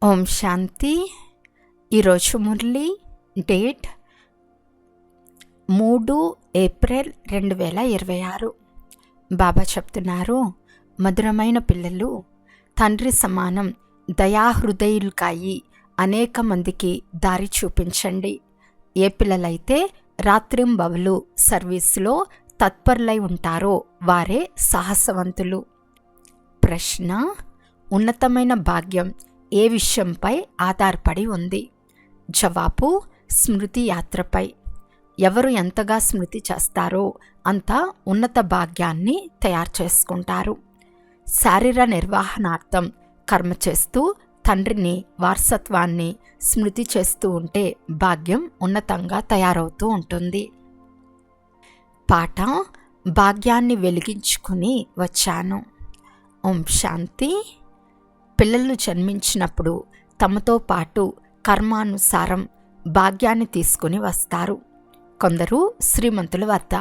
ఓం శాంతి. ఈరోజు Murali date 3 April 2026. బాబా చెప్తున్నారు, మధురమైన పిల్లలు, తండ్రి సమానం దయాహృదయులు కాయి అనేక మందికి దారి చూపించండి. ఏ పిల్లలైతే రాత్రింబవలు సర్వీసులో తత్పరులై ఉంటారో వారే సాహసవంతులు. ప్రశ్న: ఉన్నతమైన భాగ్యం ఏ విషయంపై ఆధారపడి ఉంది? జవాబు: స్మృతి యాత్రపై. ఎవరు ఎంతగా స్మృతి చేస్తారో అంత ఉన్నత భాగ్యాన్ని తయారు చేసుకుంటారు. శారీర నిర్వహణార్థం కర్మ చేస్తూ తండ్రిని వారసత్వాన్ని స్మృతి చేస్తూ ఉంటే భాగ్యం ఉన్నతంగా తయారవుతూ ఉంటుంది. పాట: భాగ్యాన్ని వెలిగించుకుని వచ్చాను. ఓం శాంతి. పిల్లలు జన్మించినప్పుడు తమతో పాటు కర్మానుసారం భాగ్యాన్ని తీసుకుని వస్తారు. కొందరు శ్రీమంతుల వద్ద,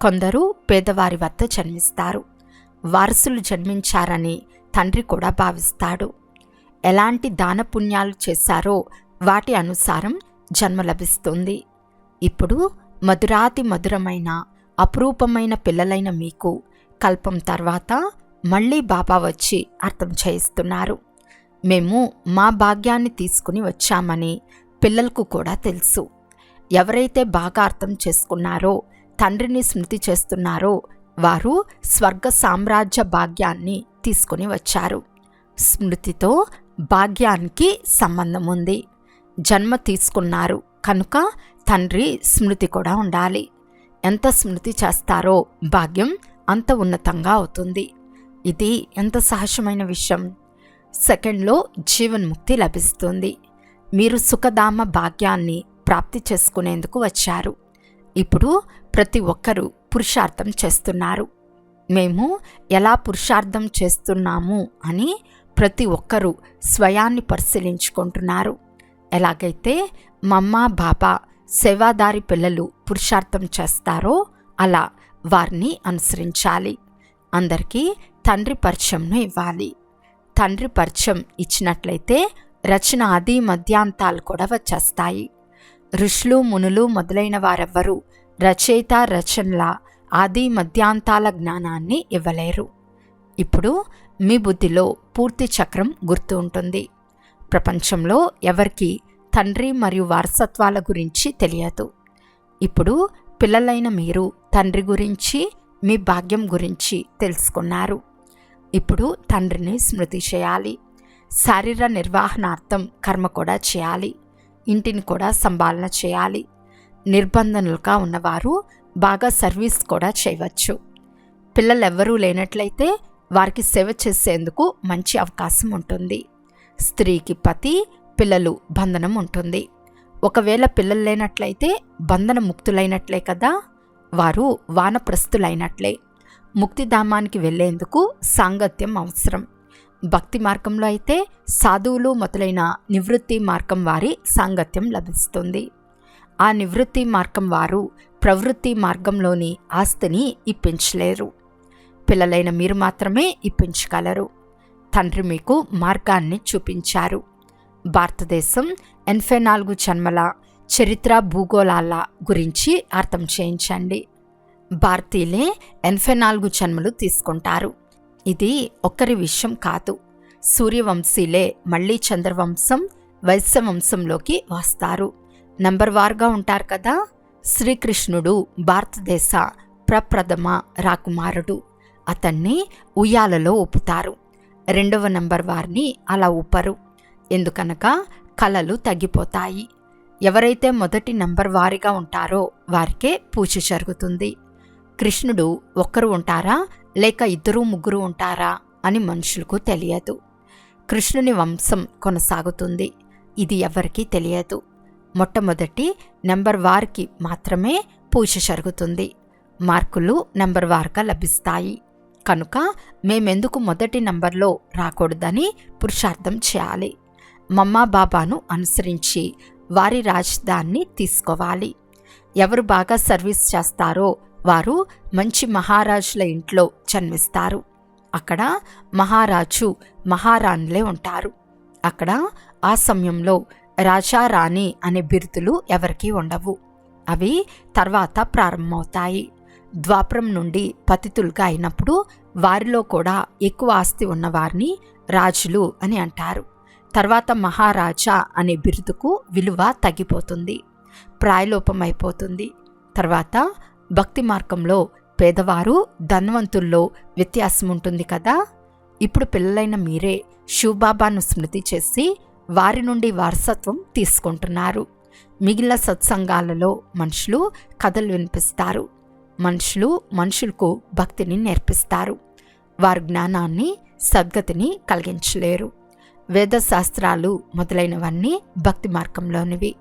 కొందరు పేదవారి వద్ద జన్మిస్తారు. వారసులు జన్మించారని తండ్రి కూడా భావిస్తాడు. ఎలాంటి దాన పుణ్యాలు చేశారో వాటి అనుసారం జన్మ లభిస్తుంది. ఇప్పుడు మధురాతి మధురమైన అపురూపమైన పిల్లలైన మీకు కల్పం తర్వాత మళ్ళీ బాబా వచ్చి అర్థం చేయిస్తున్నారు. మేము మా భాగ్యాన్ని తీసుకుని వచ్చామని పిల్లలకు కూడా తెలుసు. ఎవరైతే బాగా అర్థం చేసుకున్నారో, తండ్రిని స్మృతి చేస్తున్నారో వారు స్వర్గ సామ్రాజ్య భాగ్యాన్ని తీసుకుని వచ్చారు. స్మృతితో భాగ్యానికి సంబంధం ఉంది. జన్మ తీసుకున్నారు కనుక తండ్రి స్మృతి కూడా ఉండాలి. ఎంత స్మృతి చేస్తారో భాగ్యం అంత ఉన్నతంగా అవుతుంది. ఇది ఎంత సహజమైన విషయం. సెకండ్లో జీవన్ముక్తి లభిస్తుంది. మీరు సుఖధామ భాగ్యాన్ని ప్రాప్తి చేసుకునేందుకు వచ్చారు. ఇప్పుడు ప్రతి ఒక్కరూ పురుషార్థం చేస్తున్నారు. మేము ఎలా పురుషార్థం చేస్తున్నాము అని ప్రతి ఒక్కరూ స్వయాన్ని పరిశీలించుకుంటున్నారు. ఎలాగైతే మమ్మా బాబా సేవాదారి పిల్లలు పురుషార్థం చేస్తారో అలా వారిని అనుసరించాలి. అందరికీ తండ్రి పరిచయంను ఇవ్వాలి. తండ్రి పరిచయం ఇచ్చినట్లయితే రచన ఆది మధ్యాంతాలు కూడా వచ్చేస్తాయి. ఋషులు మునులు మొదలైన వారెవ్వరూ రచయిత రచనల ఆది మధ్యాంతాల జ్ఞానాన్ని ఇవ్వలేరు. ఇప్పుడు మీ బుద్ధిలో పూర్తి చక్రం గుర్తు ఉంటుంది. ప్రపంచంలో ఎవరికి తండ్రి మరియు వారసత్వాల గురించి తెలియదు. ఇప్పుడు పిల్లలైన మీరు తండ్రి గురించి, మీ భాగ్యం గురించి తెలుసుకున్నారు. ఇప్పుడు తండ్రిని స్మృతి చేయాలి. శారీర నిర్వహణార్థం కర్మ కూడా చేయాలి. ఇంటిని కూడా సంభాలన చేయాలి. నిర్బంధనులుగా ఉన్నవారు బాగా సర్వీస్ కూడా చేయవచ్చు. పిల్లలెవ్వరూ లేనట్లయితే వారికి సేవ చేసేందుకు మంచి అవకాశం ఉంటుంది. స్త్రీకి పతి, పిల్లలు బంధనం ఉంటుంది. ఒకవేళ పిల్లలు లేనట్లయితే బంధన ముక్తులైనట్లే కదా. వారు వానప్రస్థులైనట్లే. ముక్తిధామానికి వెళ్లేందుకు సాంగత్యం అవసరం. భక్తి మార్గంలో అయితే సాధువులు మొదలైన నివృత్తి మార్గం వారి సాంగత్యం లభిస్తుంది. ఆ నివృత్తి మార్గం వారు ప్రవృత్తి మార్గంలోని ఆస్తిని ఇప్పించలేరు. పిల్లలైన మీరు మాత్రమే ఇప్పించగలరు. తండ్రి మీకు మార్గాన్ని చూపించారు. భారతదేశం 84 జన్మల చరిత్ర భూగోళాల గురించి అర్థం చేయించండి. భారతీయులే 84 జన్మలు తీసుకుంటారు. ఇది ఒక్కరి విషయం కాదు. సూర్యవంశీలే మళ్ళీ చంద్రవంశం, వైశ్యవంశంలోకి వస్తారు. నంబర్ వార్గా ఉంటారు కదా. శ్రీకృష్ణుడు భారతదేశ ప్రప్రథమ రాకుమారుడు. అతన్ని ఉయ్యాలలో ఊపుతారు. 2వ నంబర్ వారిని అలా ఊపరు. ఎందుకనగా కళలు తగ్గిపోతాయి. ఎవరైతే మొదటి నంబర్ వారిగా ఉంటారో వారికే పూజ జరుగుతుంది. కృష్ణుడు ఒక్కరు ఉంటారా లేక 2, 3 ఉంటారా అని మనుషులకు తెలియదు. కృష్ణుని వంశం కొనసాగుతుంది. ఇది ఎవరికీ తెలియదు. మొట్టమొదటి నంబర్ వారికి మాత్రమే పూజ జరుగుతుంది. మార్కులు నంబర్ వారుగా లభిస్తాయి. కనుక మేమెందుకు మొదటి నంబర్లో రాకూడదని పురుషార్థం చేయాలి. మమ్మా బాబాను అనుసరించి వారి రాజధానిని తీసుకోవాలి. ఎవరు బాగా సర్వీస్ చేస్తారో వారు మంచి మహారాజుల ఇంట్లో జన్మిస్తారు. అక్కడ మహారాజు మహారాణులే ఉంటారు. అక్కడ ఆ సమయంలో రాజా రాణి అనే బిరుదులు ఎవరికీ ఉండవు. అవి తర్వాత ప్రారంభమవుతాయి. ద్వాపరం నుండి పతితులుగా అయినప్పుడు వారిలో కూడా ఎక్కువ ఆస్తి ఉన్నవారిని రాజులు అని అంటారు. తర్వాత మహారాజా అనే బిరుదుకు విలువ తగ్గిపోతుంది, ప్రాయలోపమైపోతుంది. తర్వాత భక్తి మార్గంలో పేదవారు ధనవంతుల్లో వ్యత్యాసం ఉంటుంది కదా. ఇప్పుడు పిల్లలైన మీరే శివబాబాను స్మృతి చేసి వారి నుండి వారసత్వం తీసుకుంటున్నారు. మిగిలిన సత్సంగాలలో మనుషులు కథలు వినిపిస్తారు, మనుషులకు భక్తిని నేర్పిస్తారు. వారు జ్ఞానాన్ని సద్గతిని కలిగించలేరు. వేదశాస్త్రాలు మొదలైనవన్నీ భక్తి మార్గంలోనివి.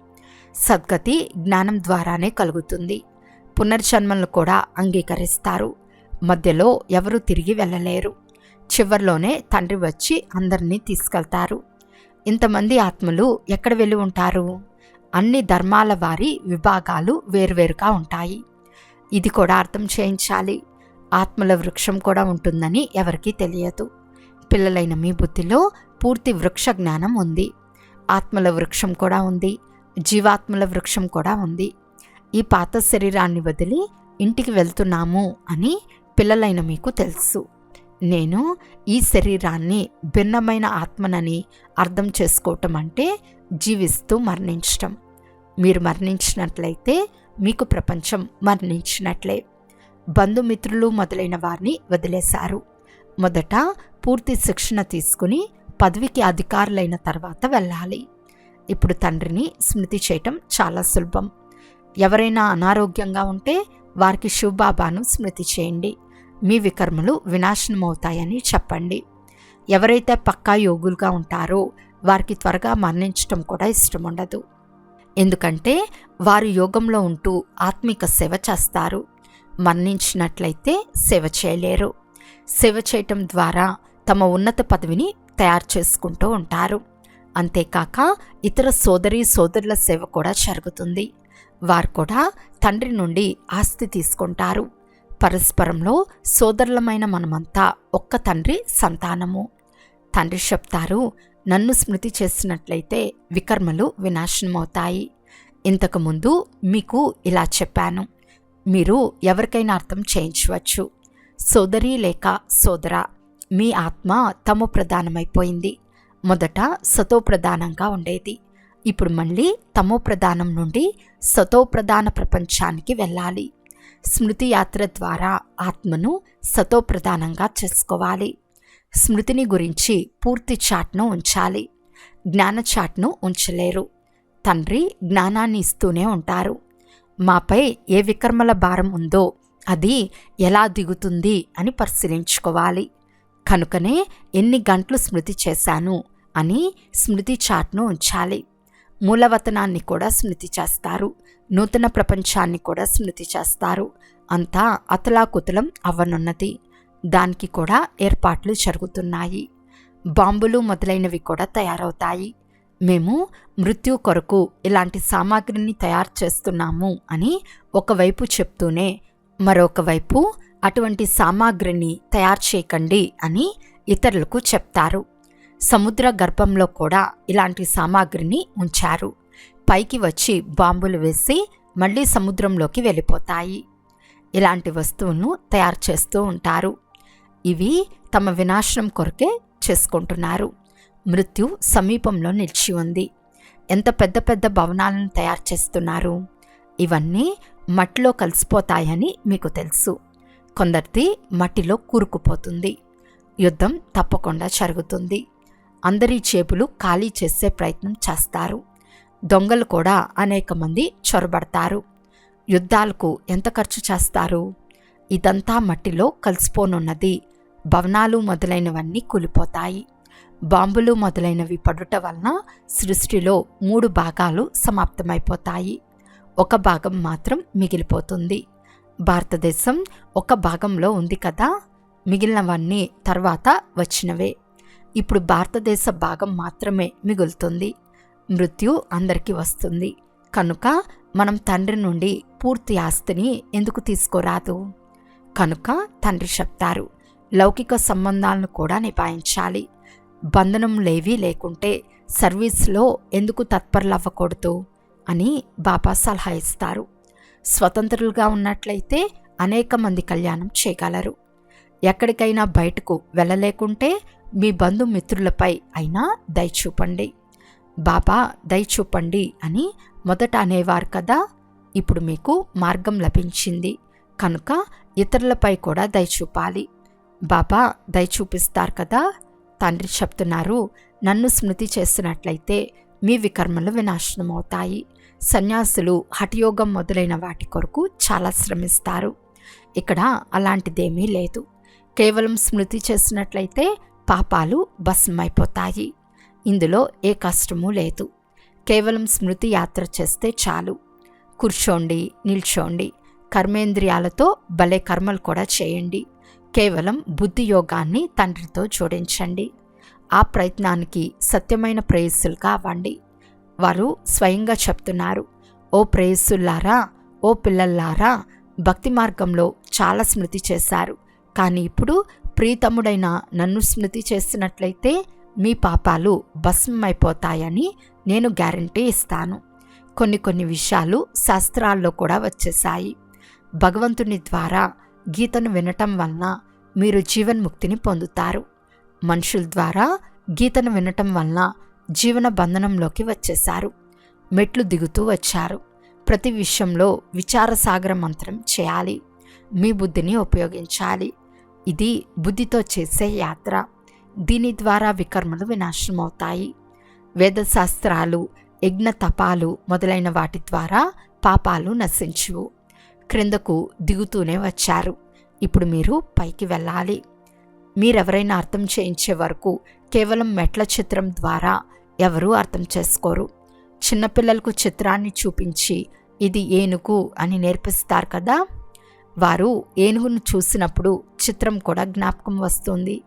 సద్గతి జ్ఞానం ద్వారానే కలుగుతుంది. పునర్జన్మలను కూడా అంగీకరిస్తారు. మధ్యలో ఎవరు తిరిగి వెళ్ళలేరు. చివర్లోనే తండ్రి వచ్చి అందరినీ తీసుకెళ్తారు. ఇంతమంది ఆత్మలు ఎక్కడ వెళ్ళి ఉంటారు? అన్ని ధర్మాల వారి విభాగాలు వేరువేరుగా ఉంటాయి. ఇది కూడా అర్థం చేయించాలి. ఆత్మల వృక్షం కూడా ఉంటుందని ఎవరికీ తెలియదు. పిల్లలైన మీ బుద్ధిలో పూర్తి వృక్ష జ్ఞానం ఉంది. ఆత్మల వృక్షం కూడా ఉంది, జీవాత్మల వృక్షం కూడా ఉంది. ఈ పాత శరీరాన్ని వదిలి ఇంటికి వెళ్తున్నాము అని పిల్లలైన మీకు తెలుసు. నేను ఈ శరీరాన్ని భిన్నమైన ఆత్మనని అర్థం చేసుకోవటం అంటే జీవిస్తూ మరణించటం. మీరు మరణించినట్లయితే మీకు ప్రపంచం మరణించినట్లే. బంధుమిత్రులు మొదలైన వారిని వదిలేశారు. మొదట పూర్తి శిక్షణ తీసుకుని పదవికి అధికారులైన తర్వాత వెళ్ళాలి. ఇప్పుడు తండ్రిని స్మృతి చేయటం చాలా సులభం. ఎవరైనా అనారోగ్యంగా ఉంటే వారికి శివబాబాను స్మృతి చేయండి. మీ వికర్మలు వినాశనమవుతాయని చెప్పండి. ఎవరైతే పక్కా యోగులుగా ఉంటారో వారికి త్వరగా మరణించటం కూడా ఇష్టం ఉండదు. ఎందుకంటే వారు యోగంలో ఉంటూ ఆత్మిక సేవ చేస్తారు. మరణించినట్లయితే సేవ చేయలేరు. సేవ చేయటం ద్వారా తమ ఉన్నత పదవిని తయారు చేసుకుంటూ ఉంటారు. అంతేకాక ఇతర సోదరుల సేవ కూడా జరుగుతుంది. వారు కూడా తండ్రి నుండి ఆస్తి తీసుకుంటారు. పరస్పరంలో సోదరులమైన మనమంతా ఒక్క తండ్రి సంతానము. తండ్రి చెప్తారు, నన్ను స్మృతి చేసినట్లయితే వికర్మలు వినాశనమవుతాయి. ఇంతకుముందు మీకు ఇలా చెప్పాను. మీరు ఎవరికైనా అర్థం చేయించవచ్చు. సోదరి లేక సోదరా, మీ ఆత్మ తమో ప్రధానమైపోయింది. మొదట సతో ప్రధానంగా ఉండేది. ఇప్పుడు మళ్ళీ తమో ప్రధానం నుండి సతో ప్రధాన ప్రపంచానికి వెళ్ళాలి. స్మృతి యాత్ర ద్వారా ఆత్మను సతో ప్రధానంగా చేసుకోవాలి. స్మృతిని గురించి పూర్తి చాట్ను ఉంచాలి. జ్ఞాన చాట్ను ఉంచలేరు. తండ్రి జ్ఞానాన్ని ఇస్తూనే ఉంటారు. మాపై ఏ వికర్మల భారం ఉందో అది ఎలా దిగుతుంది అని పరిశీలించుకోవాలి. కనుకనే ఎన్ని గంటలు స్మృతి చేశాను అని స్మృతి చాట్ను ఉంచాలి. మూలవతనాన్ని కూడా స్మృతి చేస్తారు. నూతన ప్రపంచాన్ని కూడా స్మృతి చేస్తారు. అంతా అతలాకుతలం అవ్వనున్నది. దానికి కూడా ఏర్పాట్లు జరుగుతున్నాయి. బాంబులు మొదలైనవి కూడా తయారవుతాయి. మేము మృత్యు కొరకు ఇలాంటి సామాగ్రిని తయారు చేస్తున్నాము అని ఒకవైపు చెప్తూనే మరొక వైపు అటువంటి సామాగ్రిని తయారు చేయకండి అని ఇతరులకు చెప్తారు. సముద్ర గర్భంలో కూడా ఇలాంటి సామాగ్రిని ఉంచారు. పైకి వచ్చి బాంబులు వేసి మళ్ళీ సముద్రంలోకి వెళ్ళిపోతాయి. ఇలాంటి వస్తువులను తయారు చేస్తూ ఉంటారు. ఇవి తమ వినాశనం కొరకే చేసుకుంటున్నారు. మృత్యు సమీపంలో నిలిచి ఉంది. ఎంత పెద్ద పెద్ద భవనాలను తయారు చేస్తున్నారు. ఇవన్నీ మట్టిలో కలిసిపోతాయని మీకు తెలుసు. కొందరిది మట్టిలో కూరుకుపోతుంది. యుద్ధం తప్పకుండా జరుగుతుంది. అందరి చేపులు ఖాళీ చేసే ప్రయత్నం చేస్తారు. దొంగలు కూడా అనేక మంది చొరబడతారు. యుద్ధాలకు ఎంత ఖర్చు చేస్తారు? ఇదంతా మట్టిలో కలిసిపోనున్నది. భవనాలు మొదలైనవన్నీ కూలిపోతాయి. బాంబులు మొదలైనవి పడుట వలన సృష్టిలో 3 భాగాలు సమాప్తమైపోతాయి. ఒక భాగం మాత్రం మిగిలిపోతుంది. భారతదేశం ఒక భాగంలో ఉంది కదా. మిగిలినవన్నీ తర్వాత వచ్చినవే. ఇప్పుడు భారతదేశ భాగం మాత్రమే మిగులుతుంది. మృత్యు అందరికీ వస్తుంది. కనుక మనం తండ్రి నుండి పూర్తి ఆస్తిని ఎందుకు తీసుకోరాదు? కనుక తండ్రి చెప్తారు, లౌకిక సంబంధాలను కూడా నిభాయించాలి. బంధనం లేవి లేకుంటే సర్వీస్లో ఎందుకు తత్పరులవ్వకూడదు అని బాబా సలహా ఇస్తారు. స్వతంత్రులుగా ఉన్నట్లయితే అనేక మంది కళ్యాణం చేయగలరు. ఎక్కడికైనా బయటకు వెళ్ళలేకుంటే మీ బంధుమిత్రులపై అయినా దయ చూపండి. బాబా దయ చూపండి అని మొదట అనేవారు కదా. ఇప్పుడు మీకు మార్గం లభించింది కనుక ఇతరులపై కూడా దయ చూపాలి. బాబా దయ చూపిస్తారు కదా. తండ్రి చెప్తున్నారు, నన్ను స్మృతి చేసినట్లయితే మీ వికర్మలు వినాశనమవుతాయి. సన్యాసులు హఠయోగం మొదలైన వాటి కొరకు చాలా శ్రమిస్తారు. ఇక్కడ అలాంటిదేమీ లేదు. కేవలం స్మృతి చేసినట్లయితే పాపాలు భస్మైపోతాయి. ఇందులో ఏ కష్టమూ లేదు. కేవలం స్మృతి యాత్ర చేస్తే చాలు. కూర్చోండి, నిల్చోండి, కర్మేంద్రియాలతో భలే కర్మలు కూడా చేయండి. కేవలం బుద్ధి యోగాన్ని తండ్రితో జోడించండి. ఆ ప్రయత్నానికి సత్యమైన ప్రేయస్సులుగా అవ్వండి. వారు స్వయంగా చెప్తున్నారు, ఓ ప్రేయస్సులారా, ఓ పిల్లల్లారా, భక్తి మార్గంలో చాలా స్మృతి చేశారు. కానీ ఇప్పుడు ప్రీతముడైన నన్ను స్మృతి చేసినట్లయితే మీ పాపాలు భస్మైపోతాయని నేను గ్యారంటీ ఇస్తాను. కొన్ని విషయాలు శాస్త్రాల్లో కూడా వచ్చేశాయి. భగవంతుని ద్వారా గీతను వినటం వలన మీరు జీవన్ముక్తిని పొందుతారు. మనుషుల ద్వారా గీతను వినటం వలన జీవన బంధనంలోకి వచ్చేశారు. మెట్లు దిగుతూ వచ్చారు. ప్రతి విషయంలో విచారసాగర మంత్రం చేయాలి. మీ బుద్ధిని ఉపయోగించాలి. ఇది బుద్ధితో చేసే యాత్ర. దీని ద్వారా వికర్మలు వినాశనమవుతాయి. వేదశాస్త్రాలు, యజ్ఞ తపాలు మొదలైన వాటి ద్వారా పాపాలు నశించువు. క్రిందకు దిగుతూనే వచ్చారు. ఇప్పుడు మీరు పైకి వెళ్ళాలి. మీరెవరైనా అర్థం చేయించే వరకు కేవలం మెట్ల చిత్రం ద్వారా ఎవరూ అర్థం చేసుకోరు. చిన్నపిల్లలకు చిత్రాన్ని చూపించి ఇది ఏనుగు అని నేర్పిస్తారు కదా. వారు ఏనుగును చూసినప్పుడు చిత్రం కూడా జ్ఞాపకం వస్తుంది.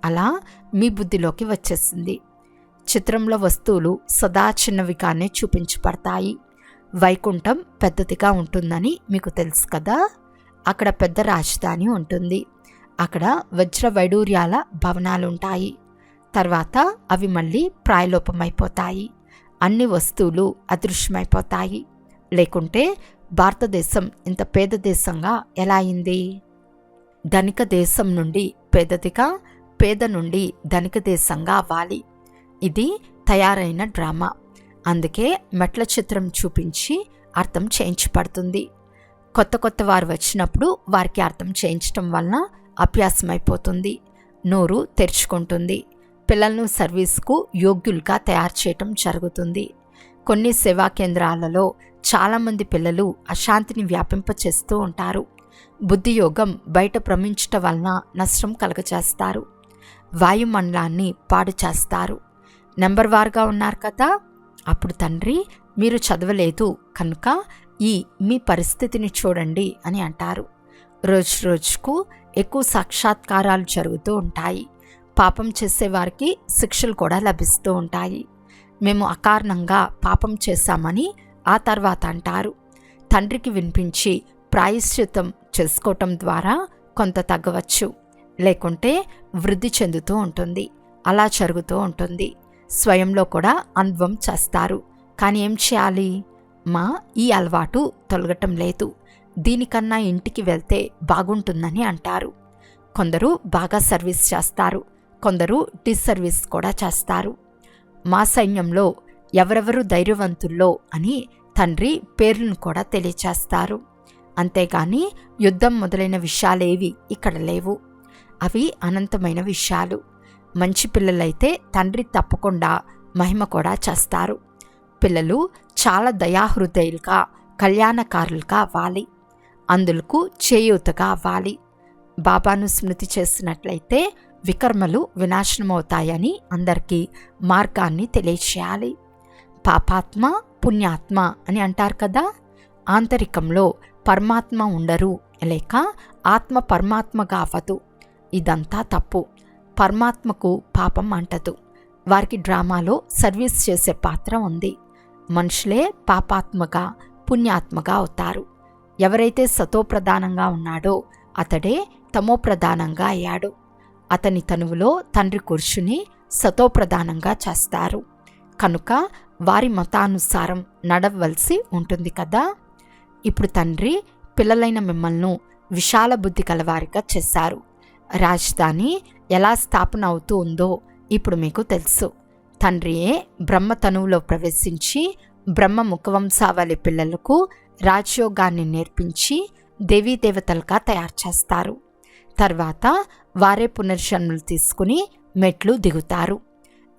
అలా మీ బుద్ధిలోకి వచ్చేసింది. చిత్రంలో వస్తువులు సదా చిన్నవిగానే చూపించబడతాయి. వైకుంఠం పెద్దదిగా ఉంటుందని మీకు తెలుసు కదా. అక్కడ పెద్ద రాజధాని ఉంటుంది. అక్కడ వజ్ర వైడూర్యాల భవనాలుంటాయి. తర్వాత అవి మళ్ళీ ప్రాయలోపమైపోతాయి. అన్ని వస్తువులు అదృశ్యమైపోతాయి. లేకుంటే భారతదేశం ఇంత పేద దేశంగా ఎలా అయింది? ధనిక దేశం నుండి పేదదిగా, పేద నుండి ధనిక దేశంగా అవ్వాలి. ఇది తయారైన డ్రామా. అందుకే మెట్ల చిత్రం చూపించి అర్థం చేయించబడుతుంది. కొత్త వారు వచ్చినప్పుడు వారికి అర్థం చేయించటం వలన అభ్యాసమైపోతుంది. నోరు తెరుచుకుంటుంది. పిల్లలను సర్వీస్కు యోగ్యులుగా తయారు చేయటం జరుగుతుంది. కొన్ని సేవా కేంద్రాలలో చాలామంది పిల్లలు అశాంతిని వ్యాపింపచేస్తూ ఉంటారు. బుద్ధియోగం బయట భ్రమించటం వలన నష్టం కలుగచేస్తారు. వాయుమండలాన్ని పాడు చేస్తారు. నెంబర్ వారుగా ఉన్నారు కదా. అప్పుడు తండ్రి, మీరు చదవలేదు కనుక మీ పరిస్థితిని చూడండి అని అంటారు. రోజుకు ఎక్కువ సాక్షాత్కారాలు జరుగుతూ ఉంటాయి. పాపం చేసేవారికి శిక్షలు కూడా లభిస్తూ ఉంటాయి. మేము అకారణంగా పాపం చేశామని ఆ తర్వాత అంటారు. తండ్రికి వినిపించి ప్రాయశ్చిత్తం చేసుకోవటం ద్వారా కొంత తగ్గవచ్చు. లేకుంటే వృద్ధి చెందుతూ ఉంటుంది. అలా జరుగుతూ ఉంటుంది. స్వయంలో కూడా అనుభవం చేస్తారు. కానీ ఏం చేయాలి? ఈ అలవాటు తొలగటం లేదు. దీనికన్నా ఇంటికి వెళ్తే బాగుంటుందని అంటారు. కొందరు బాగా సర్వీస్ చేస్తారు. కొందరు డిస్సర్వీస్ కూడా చేస్తారు. మా సైన్యంలో ఎవరెవరు ధైర్యవంతుల్లో అని తండ్రి పేర్లను కూడా తెలియచేస్తారు. అంతేగాని యుద్ధం మొదలైన విషయాలేవి ఇక్కడ లేవు. అవి అనంతమైన విషయాలు. మంచి పిల్లలైతే తండ్రి తప్పకుండా మహిమ కూడా చేస్తారు. పిల్లలు చాలా దయాహృదయులుగా, కళ్యాణకారులుగా అవ్వాలి. అందులకు చేయూతగా అవ్వాలి. బాబాను స్మృతి చేసినట్లయితే వికర్మలు వినాశనమవుతాయని అందరికీ మార్గాన్ని తెలియచేయాలి. పాపాత్మ పుణ్యాత్మ అని అంటారు కదా. ఆంతరికంలో పరమాత్మ ఉండరు, లేక ఆత్మ పరమాత్మగా అవ్వదు. ఇదంతా తప్పు. పరమాత్మకు పాపం అంటదు. వారికి డ్రామాలో సర్వీస్ చేసే పాత్ర ఉంది. మనుషులే పాపాత్మగా పుణ్యాత్మగా అవుతారు. ఎవరైతే సతోప్రధానంగా ఉన్నాడో అతడే తమోప్రధానంగా అయ్యాడు. అతని తనువులో తండ్రి కూర్చుని సతోప్రధానంగా చేస్తారు. కనుక వారి మతానుసారం నడవలసి ఉంటుంది కదా. ఇప్పుడు తండ్రి పిల్లలైన మిమ్మల్ని విశాల బుద్ధి కలవారిగా చేశారు. రాజధాని ఎలా స్థాపన అవుతూ ఉందో ఇప్పుడు మీకు తెలుసు. తండ్రియే బ్రహ్మతనువులో ప్రవేశించి బ్రహ్మ ముఖవంశావళి పిల్లలకు రాజయోగాన్ని నేర్పించి దేవీదేవతలుగా తయారు చేస్తారు. తర్వాత వారే పునర్జన్మలు తీసుకుని మెట్లు దిగుతారు.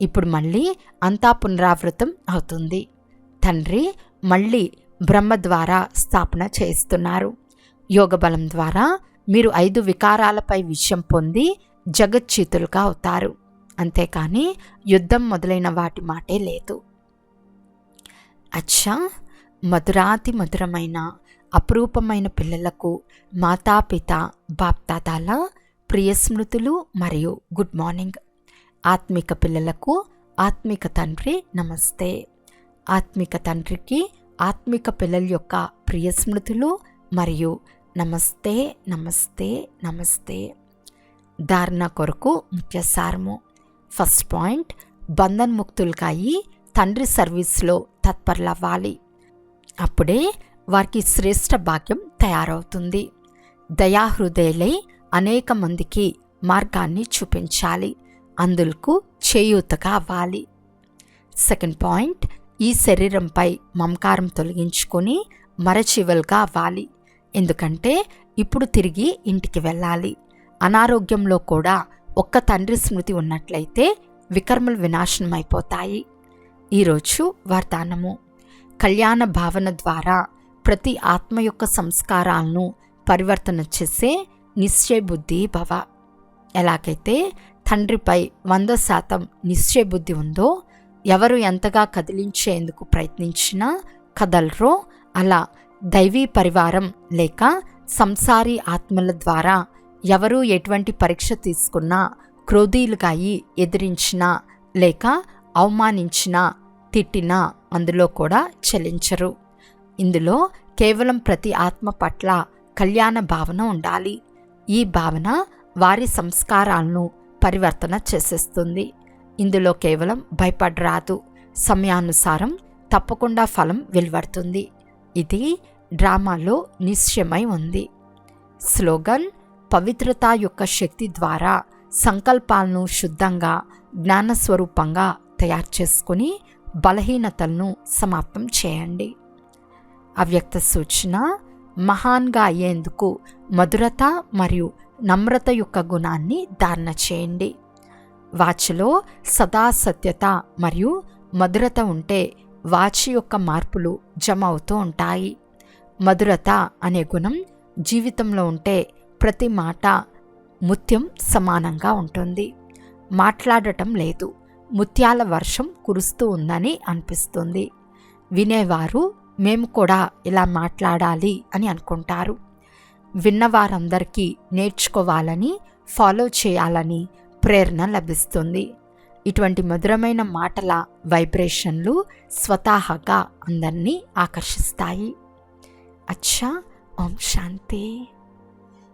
ఇప్పుడు మళ్ళీ అంతా పునరావృతం అవుతుంది. తండ్రి మళ్ళీ బ్రహ్మ ద్వారా స్థాపన చేస్తున్నారు. యోగ బలం ద్వారా మీరు 5 వికారాలపై విజయం పొంది జగజ్జీతులుగా అవుతారు. అంతేకాని యుద్ధం మొదలైన వాటి మాటే లేదు. అచ్చా, మధురాతి మధురమైన అపురూపమైన పిల్లలకు మాతాపిత బాప్దాదాల ప్రియ స్మృతులు మరియు గుడ్ మార్నింగ్. ఆత్మిక పిల్లలకు ఆత్మిక తండ్రి నమస్తే. ఆత్మిక తండ్రికి ఆత్మిక పిల్లల యొక్క ప్రియ స్మృతులు మరియు నమస్తే నమస్తే నమస్తే. ధారణ కొరకు ముఖ్య సారము. ఫస్ట్ పాయింట్, బంధన్ముక్తులుగా అయి తండ్రి సర్వీస్లో తత్పరులవ్వాలి. అప్పుడే వారికి శ్రేష్ఠ భాగ్యం తయారవుతుంది. దయాహృదయులై అనేక మందికి మార్గాన్ని చూపించాలి. అందులకు చేయూతగా అవ్వాలి. సెకండ్ పాయింట్, ఈ శరీరంపై మమకారం తొలగించుకొని మరచివల్గా అవ్వాలి. ఎందుకంటే ఇప్పుడు తిరిగి ఇంటికి వెళ్ళాలి. అనారోగ్యంలో కూడా ఒక్క తండ్రి స్మృతి ఉన్నట్లయితే వికర్మలు వినాశనం అయిపోతాయి. ఈరోజు వరదానము. కళ్యాణ భావన ద్వారా ప్రతి ఆత్మ యొక్క సంస్కారాలను పరివర్తన చేసే నిశ్చయ బుద్ధి భవ. ఎలాగైతే తండ్రిపై 100% నిశ్చయ బుద్ధి ఉందో, ఎవరు ఎంతగా కదిలించేందుకు ప్రయత్నించినా కదలరో, అలా దైవీ పరివారం లేక సంసారీ ఆత్మల ద్వారా ఎవరు ఎటువంటి పరీక్ష తీసుకున్నా, క్రోధీలుగా అయి ఎదిరించినా లేక అవమానించినా తిట్టినా అందులో కూడా చలించరు. ఇందులో కేవలం ప్రతి ఆత్మ పట్ల కళ్యాణ భావన ఉండాలి. ఈ భావన వారి సంస్కారాలను పరివర్తన చేసేస్తుంది. ఇందులో కేవలం భయపడరాదు. సమయానుసారం తప్పకుండా ఫలం వెలువడుతుంది. ఇది డ్రామాలో నిశ్చయమై ఉంది. స్లోగన్: పవిత్రత యొక్క శక్తి ద్వారా సంకల్పాలను శుద్ధంగా జ్ఞానస్వరూపంగా తయారు చేసుకుని బలహీనతలను సమాప్తం చేయండి. అవ్యక్త సూచన: మహాన్గా అయ్యేందుకు మధురత మరియు నమ్రత యొక్క గుణాన్ని ధారణ చేయండి. వాచిలో సదా సత్యత మరియు మధురత ఉంటే వాచి యొక్క మార్పులు జమ అవుతూ ఉంటాయి. మధురత అనే గుణం జీవితంలో ఉంటే ప్రతి మాట ముత్యం సమానంగా ఉంటుంది. మాట్లాడటం లేదు, ముత్యాల వర్షం కురుస్తూ ఉందని అనిపిస్తుంది. వినేవారు మేము కూడా ఇలా మాట్లాడాలి అని అనుకుంటారు. విన్నవారందరికీ నేర్చుకోవాలని, ఫాలో చేయాలని ప్రేరణ లభిస్తుంది. ఇటువంటి మధురమైన మాటల వైబ్రేషన్లు స్వతహాగా అందరినీ ఆకర్షిస్తాయి. అచ్చా, ఓం శాంతి.